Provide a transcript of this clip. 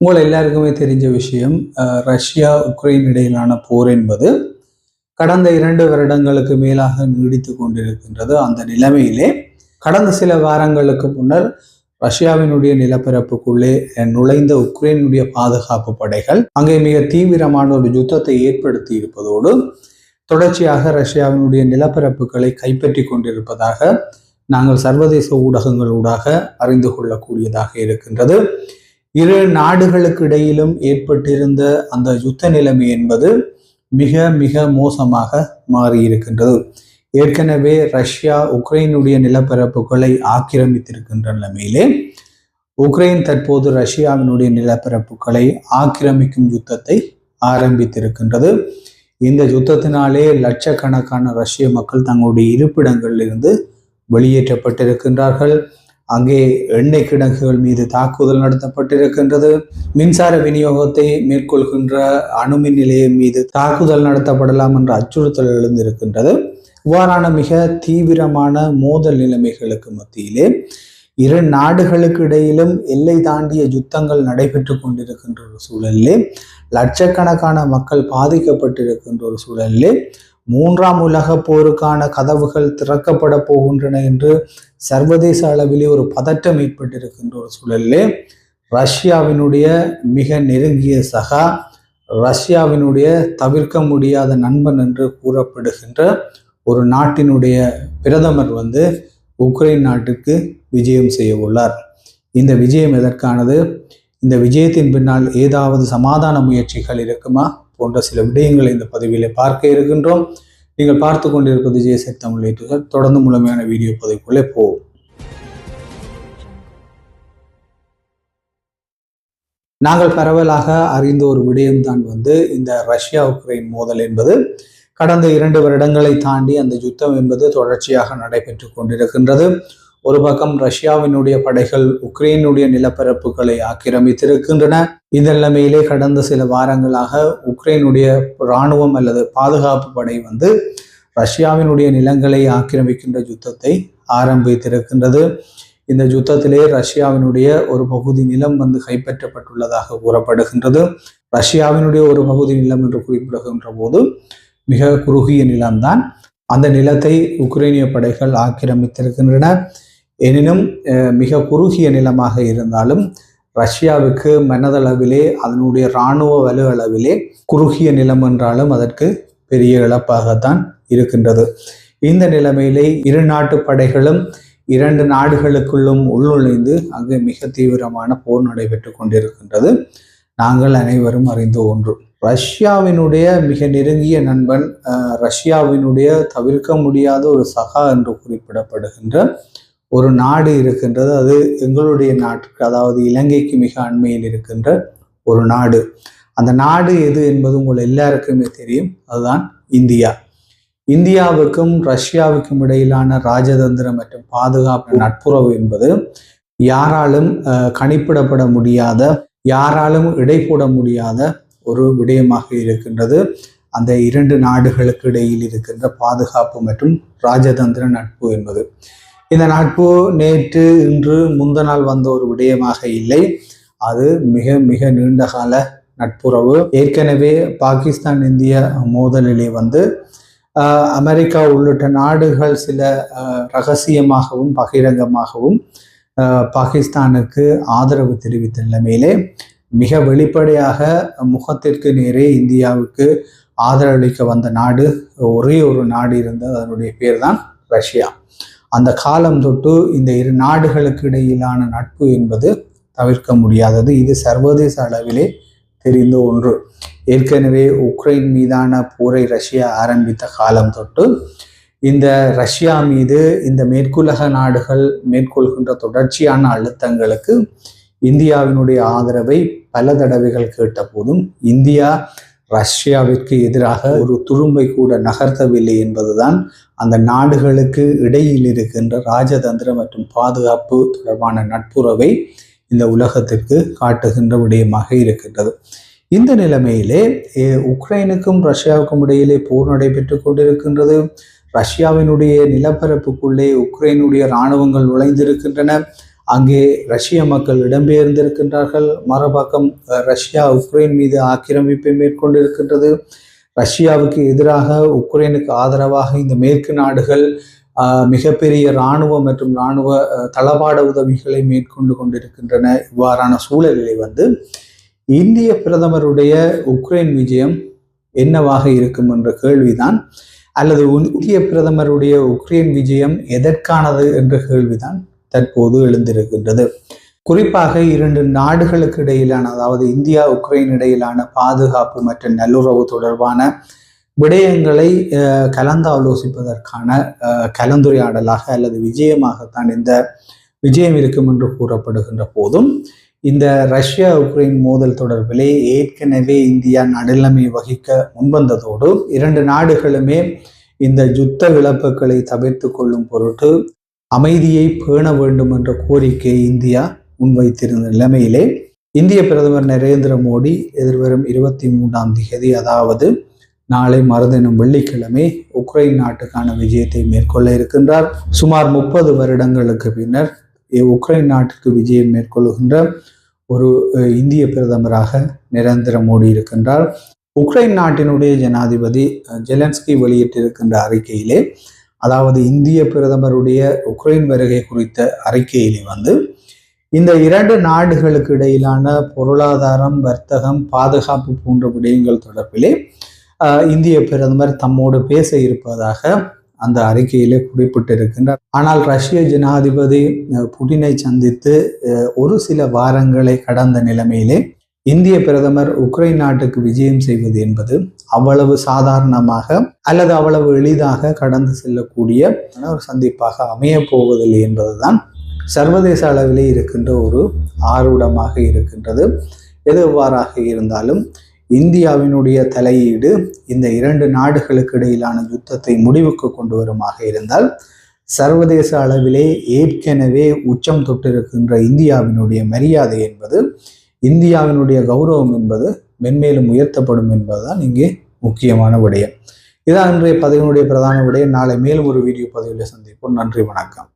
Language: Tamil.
உங்கள் எல்லாருக்குமே தெரிஞ்ச விஷயம், ரஷ்யா உக்ரைன் இடையிலான போர் என்பது கடந்த 2 வருடங்களுக்கு மேலாக நீடித்து கொண்டிருக்கின்றது. அந்த நிலைமையிலே கடந்த சில வாரங்களுக்கு முன்னர் ரஷ்யாவினுடைய நிலப்பரப்புக்குள்ளே நுழைந்த உக்ரைனுடைய பாதுகாப்பு படைகள் அங்கே மிக தீவிரமான ஒரு யுத்தத்தை ஏற்படுத்தி இருப்பதோடு தொடர்ச்சியாக ரஷ்யாவினுடைய நிலப்பரப்புகளை கைப்பற்றி கொண்டிருப்பதாக நாங்கள் சர்வதேச ஊடகங்களூடாக அறிந்து கொள்ளக்கூடியதாக இருக்கின்றது. இரு நாடுகளுக்கு இடையிலும் ஏற்பட்டிருந்த அந்த யுத்த நிலைமை என்பது மிக மிக மோசமாக மாறியிருக்கின்றது. ஏற்கனவே ரஷ்யா உக்ரைனுடைய நிலப்பரப்புகளை ஆக்கிரமித்திருக்கின்ற நிலைமையிலே உக்ரைன் தற்போது ரஷ்யாவினுடைய நிலப்பரப்புகளை ஆக்கிரமிக்கும் யுத்தத்தை ஆரம்பித்திருக்கின்றது. இந்த யுத்தத்தினாலே லட்சக்கணக்கான ரஷ்ய மக்கள் தங்களுடைய இருப்பிடங்களில் இருந்து வெளியேற்றப்பட்டிருக்கின்றார்கள். அங்கே எண்ணெய் கிடங்குகள் மீது தாக்குதல் நடத்தப்பட்டிருக்கின்றது. மின்சார விநியோகத்தை மேற்கொள்கின்ற அணுமின் நிலையம் மீது தாக்குதல் நடத்தப்படலாம் என்ற அச்சுறுத்தல் எழுந்திருக்கின்றது. இவ்வாறான மிக தீவிரமான மோதல் நிலைமைகளுக்கு மத்தியிலே இரு நாடுகளுக்கு இடையிலும் எல்லை தாண்டிய யுத்தங்கள் நடைபெற்று கொண்டிருக்கின்ற ஒரு சூழலிலே லட்சக்கணக்கான மக்கள் பாதிக்கப்பட்டிருக்கின்ற ஒரு சூழலிலே 3ஆம் உலக போருக்கான கதவுகள் திறக்கப்பட போகின்றன என்று சர்வதேச அளவிலே ஒரு பதட்டம் ஏற்பட்டிருக்கின்ற ஒரு சூழலிலே ரஷ்யாவினுடைய மிக நெருங்கிய சகா, ரஷ்யாவினுடைய தவிர்க்க முடியாத நண்பன் என்று கூறப்படுகின்ற ஒரு நாட்டினுடைய பிரதமர் உக்ரைன் நாட்டுக்கு விஜயம் செய்ய உள்ளார். இந்த விஜயம் எதற்கானது? இந்த விஜயத்தின் பின்னால் ஏதாவது சமாதான முயற்சிகள் இருக்குமா போன்ற சில விடயங்களை இந்த பதிவிலே பார்க்க இருக்கின்றோம். நீங்கள் பார்த்து கொண்டிருப்பது ஜேசெட் தமிழ் யூடியூபர். தொடர்ந்து முழுமையான வீடியோ பதிவுக்குள்ளே போவோம். நாங்கள் பரவலாக அறிந்த ஒரு விடயம்தான் இந்த ரஷ்யா உக்ரைன் மோதல் என்பது கடந்த 2 வருடங்களை தாண்டி அந்த யுத்தம் என்பது தொடர்ச்சியாக நடைபெற்று கொண்டிருக்கின்றது. ஒரு பக்கம் ரஷ்யாவினுடைய படைகள் உக்ரைனுடைய நிலப்பரப்புகளை ஆக்கிரமித்திருக்கின்றன. இந்த நிலைமையிலே கடந்த சில வாரங்களாக உக்ரைனுடைய இராணுவம் அல்லது பாதுகாப்பு படை ரஷ்யாவினுடைய நிலங்களை ஆக்கிரமிக்கின்ற யுத்தத்தை ஆரம்பித்திருக்கின்றது. இந்த யுத்தத்திலே ரஷ்யாவினுடைய ஒரு பகுதி நிலம் கைப்பற்றப்பட்டுள்ளதாக கூறப்படுகின்றது. ரஷ்யாவினுடைய ஒரு பகுதி நிலம் என்று குறிப்பிடுகின்ற போது மிக குறுகிய நிலம்தான். அந்த நிலத்தை உக்ரைனிய படைகள் ஆக்கிரமித்திருக்கின்றன. எனினும் மிக குறுகிய நிலமாக இருந்தாலும் ரஷ்யாவுக்கு மனதளவிலே அதனுடைய இராணுவ வலு அளவிலே குறுகிய நிலம் என்றாலும் அதற்கு பெரிய இழப்பாகத்தான் இருக்கின்றது. இந்த நிலைமையிலே இரு நாட்டு படைகளும் 2 நாடுகளுக்குள்ளும் உள்நுழைந்து அங்கு மிக தீவிரமான போர் நடைபெற்று கொண்டிருக்கின்றது. நாங்கள் அனைவரும் அறிந்த ஒன்று. ரஷ்யாவினுடைய மிக நெருங்கிய நண்பன், ரஷ்யாவினுடைய தவிர்க்க முடியாத ஒரு சகா என்று குறிப்பிடப்படுகின்ற ஒரு நாடு இருக்கின்றது. அது எங்களுடைய நாட்டுக்கு, அதாவது இலங்கைக்கு மிக அண்மையில் இருக்கின்ற ஒரு நாடு. அந்த நாடு எது என்பது உங்கள் எல்லாருக்குமே தெரியும். அதுதான் இந்தியா. இந்தியாவுக்கும் ரஷ்யாவுக்கும் இடையிலான ராஜதந்திர மற்றும் பாதுகாப்பு நட்புறவு என்பது யாராலும் கணிப்பிடப்பட முடியாத, யாராலும் இடை போட முடியாத ஒரு விடயமாக இருக்கின்றது. அந்த 2 நாடுகளுக்கு இடையில் இருக்கின்ற பாதுகாப்பு மற்றும் ராஜதந்திர நட்பு என்பது. இந்த நட்பு நேற்று இன்று முந்த நாள் வந்த ஒரு விடயமாக இல்லை. அது மிக மிக நீண்ட கால நட்புறவு. ஏற்கனவே பாகிஸ்தான் இந்திய மோதலிலே அமெரிக்கா உள்ளிட்ட நாடுகள் சில ரகசியமாகவும் பகிரங்கமாகவும் பாகிஸ்தானுக்கு ஆதரவு தெரிவித்த நிலைமையிலே மிக வெளிப்படையாக முகத்திற்கு நேரே இந்தியாவுக்கு ஆதரவளிக்க வந்த நாடு ஒரே ஒரு நாடு இருந்தது. அதனுடைய பேர் தான் ரஷ்யா. அந்த காலம் தொட்டு இந்த 2 நாடுகளுக்கு இடையிலான நட்பு என்பது தவிர்க்க முடியாதது. இது சர்வதேச அளவிலே தெரிந்த ஒன்று. ஏற்கனவே உக்ரைன் மீதான போரை ரஷ்யா ஆரம்பித்த காலம் தொட்டு இந்த ரஷ்யா மீது இந்த மேற்குலக நாடுகள் மேற்கொள்கின்ற தொடர்ச்சியான அழுத்தங்களுக்கு இந்தியாவினுடைய ஆதரவை பல தடவைகள் கேட்ட போதும் இந்தியா ரஷ்யாவிற்கு எதிராக ஒரு துரும்பை கூட நகர்த்தவில்லை என்பதுதான் அந்த நாடுகளுக்கு இடையில் இருக்கின்ற ராஜதந்திர மற்றும் பாதுகாப்பு தொடர்பான நட்புறவை இந்த உலகத்திற்கு காட்டுகின்ற விடயமாக இருக்கின்றது. இந்த நிலைமையிலே உக்ரைனுக்கும் ரஷ்யாவுக்கும் இடையிலே போர் நடைபெற்று கொண்டிருக்கின்றது. ரஷ்யாவினுடைய நிலப்பரப்புக்குள்ளே உக்ரைனுடைய இராணுவங்கள் நுழைந்திருக்கின்றன. அங்கே ரஷ்ய மக்கள் இடம்பெயர்ந்திருக்கின்றார்கள். மறுபக்கம் ரஷ்யா உக்ரைன் மீது ஆக்கிரமிப்பை மேற்கொண்டிருக்கின்றது. ரஷ்யாவுக்கு எதிராக உக்ரைனுக்கு ஆதரவாக இந்த மேற்கு நாடுகள் மிகப்பெரிய இராணுவ மற்றும் இராணுவ தளவாட உதவிகளை மேற்கொண்டு கொண்டிருக்கின்றன. இவ்வாறான சூழலிலே இந்திய பிரதமருடைய உக்ரைன் விஜயம் என்னவாக இருக்கும் என்ற கேள்விதான், அல்லது இந்திய பிரதமருடைய உக்ரைன் விஜயம் எதற்கானது என்ற கேள்விதான் தற்போது எழுந்திருக்கின்றது. குறிப்பாக இரண்டு நாடுகளுக்கு இடையிலான, அதாவது இந்தியா உக்ரைன் இடையிலான பாதுகாப்பு மற்றும் நல்லுறவு தொடர்பான விடயங்களை கலந்தாலோசிப்பதற்கான கலந்துரையாடலாக அல்லது விஜயமாகத்தான் இந்த விஜயம் இருக்கும் என்று கூறப்படுகின்ற போதும், இந்த ரஷ்யா உக்ரைன் மோதல் தொடர்பிலே ஏற்கனவே இந்தியா நடுநிலைமை வகிக்க முன்வந்ததோடு இரண்டு நாடுகளுமே இந்த யுத்த இழப்புகளை தவிர்த்து கொள்ளும் பொருட்டு அமைதியை பேண வேண்டும் என்ற கோரிக்கையை இந்தியா முன்வைத்திருந்த நிலைமையிலே இந்திய பிரதமர் நரேந்திர மோடி எதிர்வரும் 23ஆம் தேதி, அதாவது நாளை மறுதினம் வெள்ளிக்கிழமை உக்ரைன் நாட்டுக்கான விஜயத்தை மேற்கொள்ள இருக்கின்றார். சுமார் 30 வருடங்களுக்கு பின்னர் உக்ரைன் நாட்டுக்கு விஜயம் மேற்கொள்கின்ற ஒரு இந்திய பிரதமராக நரேந்திர மோடி இருக்கின்றார். உக்ரைன் நாட்டினுடைய ஜனாதிபதி ஜெலன்ஸ்கி வெளியிட்டிருக்கின்ற அறிக்கையிலே, அதாவது இந்திய பிரதமருடைய உக்ரைன் வருகை குறித்த அறிக்கையிலே இந்த இரண்டு நாடுகளுக்கு இடையிலான பொருளாதாரம், வர்த்தகம், பாதுகாப்பு போன்ற விடயங்கள் தொடர்பிலே இந்திய பிரதமர் தம்மோடு பேச இருப்பதாக அந்த அறிக்கையிலே குறிப்பிட்டிருக்கின்றார். ஆனால் ரஷ்ய ஜனாதிபதி புடினை சந்தித்து ஒரு சில வாரங்களை கடந்த நிலைமையிலே இந்திய பிரதமர் உக்ரைன் நாட்டுக்கு விஜயம் செய்வது என்பது அவ்வளவு சாதாரணமாக அல்லது அவ்வளவு எளிதாக கடந்து செல்லக்கூடிய ஒரு சந்திப்பாக அமைய போவதில்லை என்பதுதான் சர்வதேச அளவிலே இருக்கின்ற ஒரு ஆர்வமாக இருக்கின்றது. எது எவ்வாறாக இருந்தாலும் இந்தியாவினுடைய தலையீடு இந்த இரண்டு நாடுகளுக்கு இடையிலான யுத்தத்தை முடிவுக்கு கொண்டு வருமாக இருந்தால், சர்வதேச அளவிலே ஏற்கனவே உச்சம் தொட்டிருக்கின்ற இந்தியாவினுடைய மரியாதை என்பது, இந்தியாவினுடைய கௌரவம் என்பது மென்மேலும் உயர்த்தப்படும் என்பதுதான் இங்கே முக்கியமான விடயம். இதான் இன்றைய பதிவினுடைய பிரதான விடயம். நாளை மேலும் ஒரு வீடியோ பதிவில் சந்திப்போம். நன்றி, வணக்கம்.